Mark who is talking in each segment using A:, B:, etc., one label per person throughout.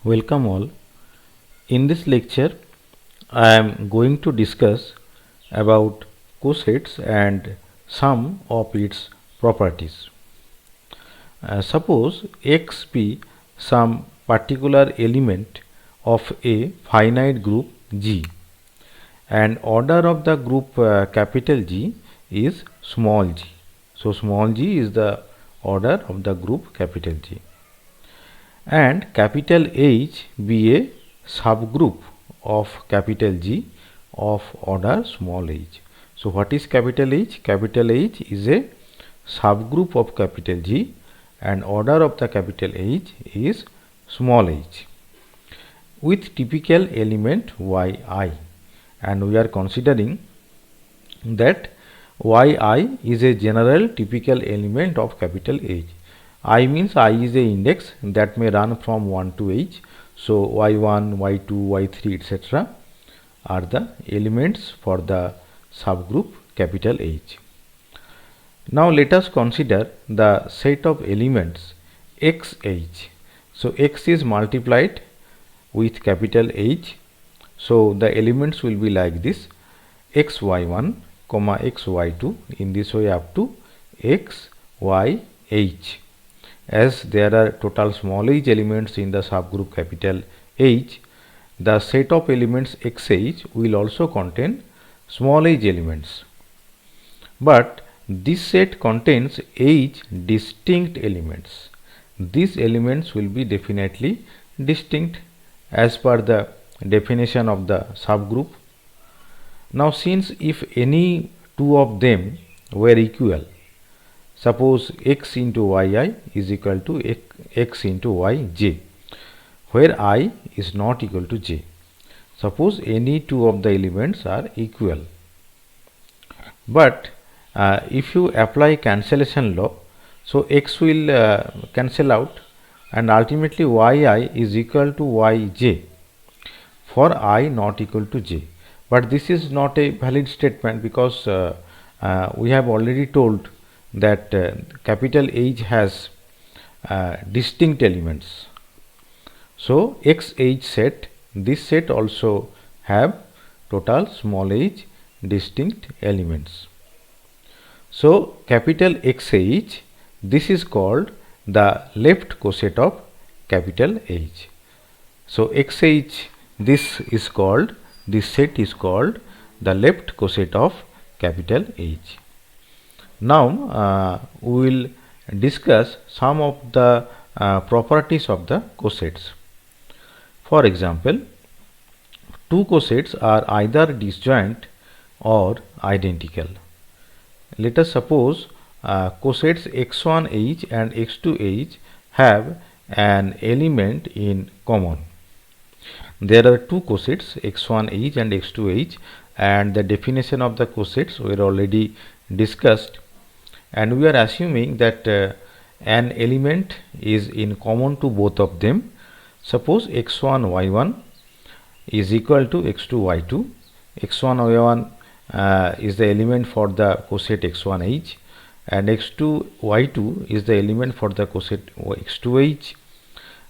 A: Welcome all. In this lecture, I am going to discuss about cosets and some of its properties. Suppose X be some particular element of a finite group G, and order of the group capital G is small g. So, small g is the order of the group capital G, and capital H be a subgroup of capital G of order small h. So, what is capital H? Capital H is a subgroup of capital G and order of the capital H is small h with typical element yi, and we are considering that yi is a general typical element of capital H. I means I is a index that may run from 1 to h. So, y1, y2, y3 etc. are the elements for the subgroup capital H. Now, let us consider the set of elements xh. So, x is multiplied with capital H. So, the elements will be like this: xy1, xy2, in this way up to xyh. As there are total small h elements in the subgroup capital H, the set of elements xh will also contain small h elements. But this set contains h distinct elements. These elements will be definitely distinct as per the definition of the subgroup. Now, since if any two of them were equal, suppose x into yi is equal to x into yj, where I is not equal to j. Suppose any two of the elements are equal, but if you apply cancellation law, so x will cancel out and ultimately yi is equal to yj for I not equal to j. But this is not a valid statement, because we have already told that capital H has distinct elements. So, xh set, this set also have total small h distinct elements. So, capital xh, this is called the left coset of capital H. So, xh, this is called, this set is called the left coset of capital H. Now, we will discuss some of the properties of the cosets. For example, two cosets are either disjoint or identical. Let us suppose cosets x1h and x2h have an element in common. There are two cosets x1h and x2h, and the definition of the cosets were already discussed, and we are assuming that an element is in common to both of them. Suppose x1 y1 is equal to x2 y2. x1 y1 is the element for the coset x1h, and x2 y2 is the element for the coset x2h,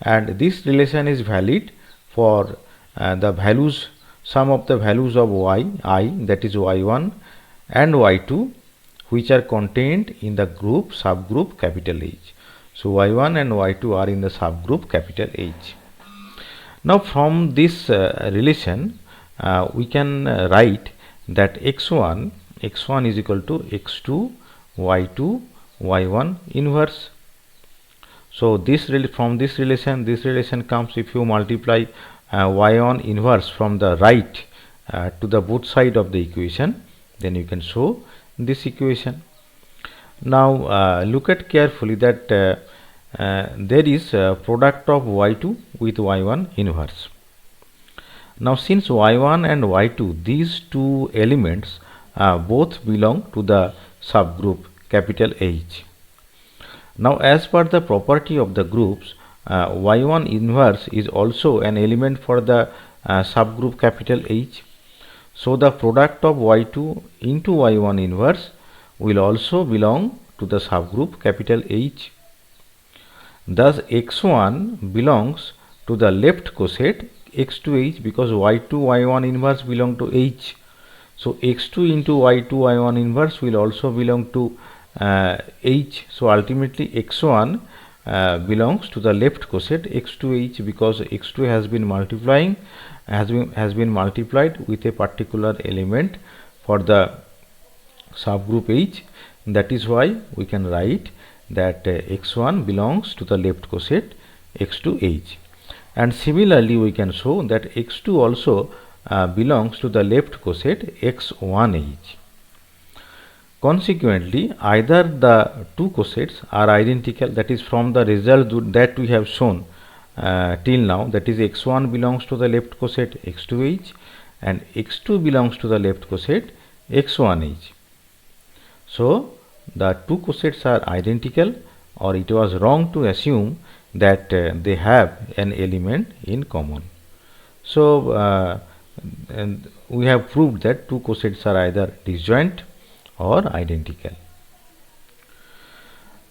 A: and this relation is valid for the values, sum of the values of yi, that is y1 and y2, which are contained in the group subgroup capital H. So, y1 and y2 are in the subgroup capital H. Now, from this relation we can write that x1 is equal to x2 y2 y1 inverse. So, from this relation comes, if you multiply y1 inverse from the right to the both side of the equation, then you can show this equation. Now, look at carefully that there is a product of y2 with y1 inverse. Now, since y1 and y2, these two elements both belong to the subgroup capital H. Now, as per the property of the groups, y1 inverse is also an element for the subgroup capital H. So, the product of y2 into y1 inverse will also belong to the subgroup capital H. Thus, x1 belongs to the left coset x2 h, because y2 y1 inverse belong to h. So x2 into y2 y1 inverse will also belong to h. So ultimately x1 belongs to the left coset x2h, because x2 has been multiplied with a particular element for the subgroup h. That is why we can write that x1 belongs to the left coset x2h. And similarly we can show that x2 also belongs to the left coset x1h. Consequently, either the two cosets are identical, that is from the result that we have shown till now, that is x1 belongs to the left coset x2h and x2 belongs to the left coset x1h. So the two cosets are identical, or it was wrong to assume that they have an element in common. So and we have proved that two cosets are either disjoint or identical.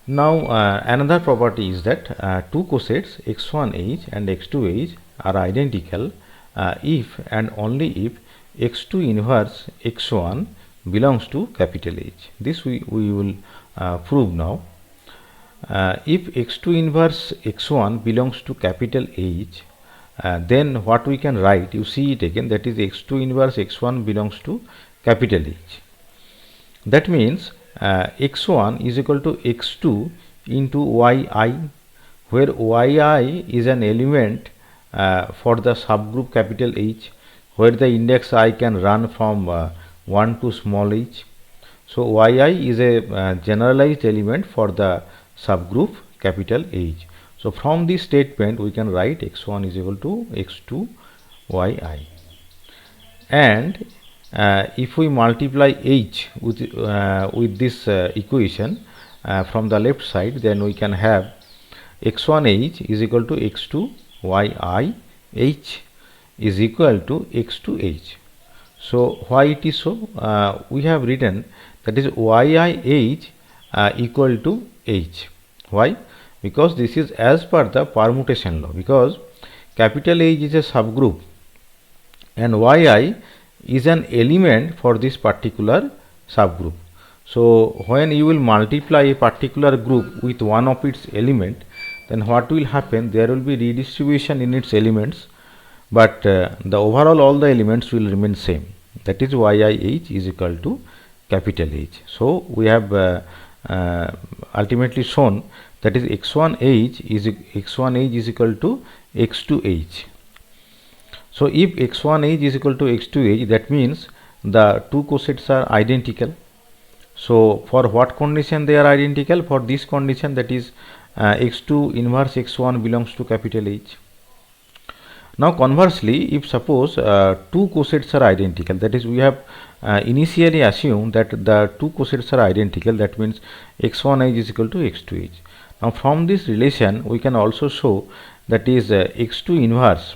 A: Now another property is that two cosets x1h and x2h are identical if and only if x2 inverse x1 belongs to capital H. This we will prove now. If x2 inverse x1 belongs to capital H, then what we can write, you see it again, that is x2 inverse x1 belongs to capital H. That means x1 is equal to x2 into yi, where yi is an element for the subgroup capital H, where the index I can run from 1 to small h. So yi is a generalized element for the subgroup capital H. So from this statement we can write x1 is equal to x2 yi. And if we multiply h with this equation from the left side, then we can have x1h is equal to x2 yi, h is equal to x2h. So why it is so? We have written that is yih equal to h. Why? Because this is as per the permutation law, because capital H is a subgroup and yi is an element for this particular subgroup. So when you will multiply a particular group with one of its element, then what will happen, there will be redistribution in its elements, but the overall all the elements will remain same. That is yih is equal to capital H. So we have ultimately shown that is x1h is equal to x2h. So if x1h is equal to x2h, that means the two cosets are identical. So for what condition they are identical? For this condition, that is x2 inverse x1 belongs to capital H. Now conversely, if suppose two cosets are identical, that is we have initially assumed that the two cosets are identical, that means x1h is equal to x2h. Now from this relation we can also show that is x2 inverse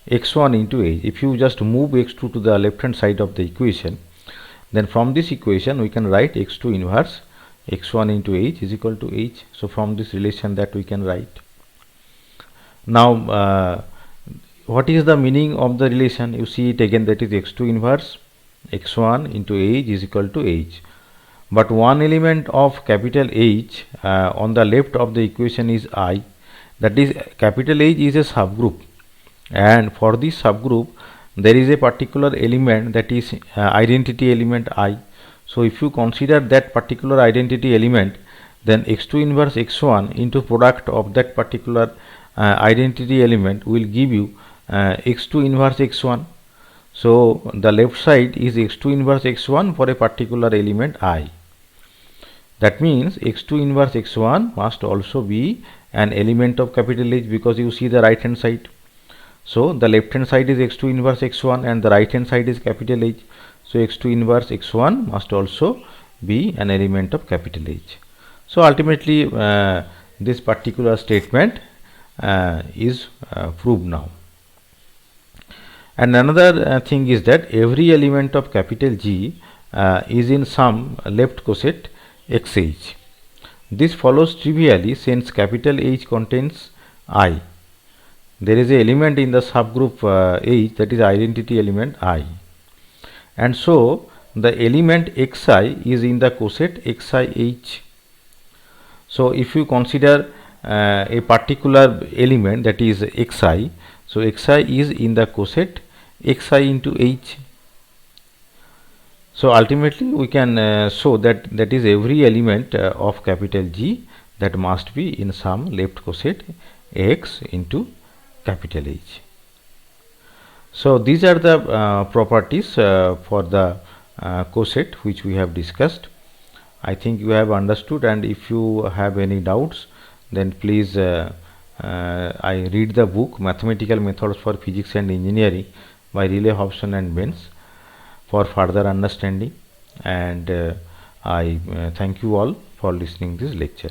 A: x1 into h. If you just move x2 to the left hand side of the equation, then from this equation we can write x2 inverse x1 into h is equal to h. So from this relation that we can write. Now what is the meaning of the relation? You see it again, that is x2 inverse x1 into h is equal to h. But one element of capital H on the left of the equation is I, that is capital H is a subgroup, and for this subgroup there is a particular element, that is identity element I. So if you consider that particular identity element, then x2 inverse x1 into product of that particular identity element will give you x2 inverse x1. So the left side is x2 inverse x1 for a particular element I. That means x2 inverse x1 must also be an element of capital H, because you see the right hand side. So the left hand side is x2 inverse x1 and the right hand side is capital H. So x2 inverse x1 must also be an element of capital H. So ultimately this particular statement is proved now. And another thing is that every element of capital G is in some left coset xh. This follows trivially since capital H contains I. there is a element in the subgroup H, that is identity element I, and so the element xi is in the coset xi-H. So if you consider a particular element, that is xi, so xi is in the coset xi into H. So ultimately we can show that that is every element of capital G that must be in some left coset x into capital H. So these are the properties for the coset which we have discussed. I think you have understood, and if you have any doubts, then please I read the book Mathematical Methods for Physics and Engineering by Riley, Hobson and Benz for further understanding, and I thank you all for listening this lecture.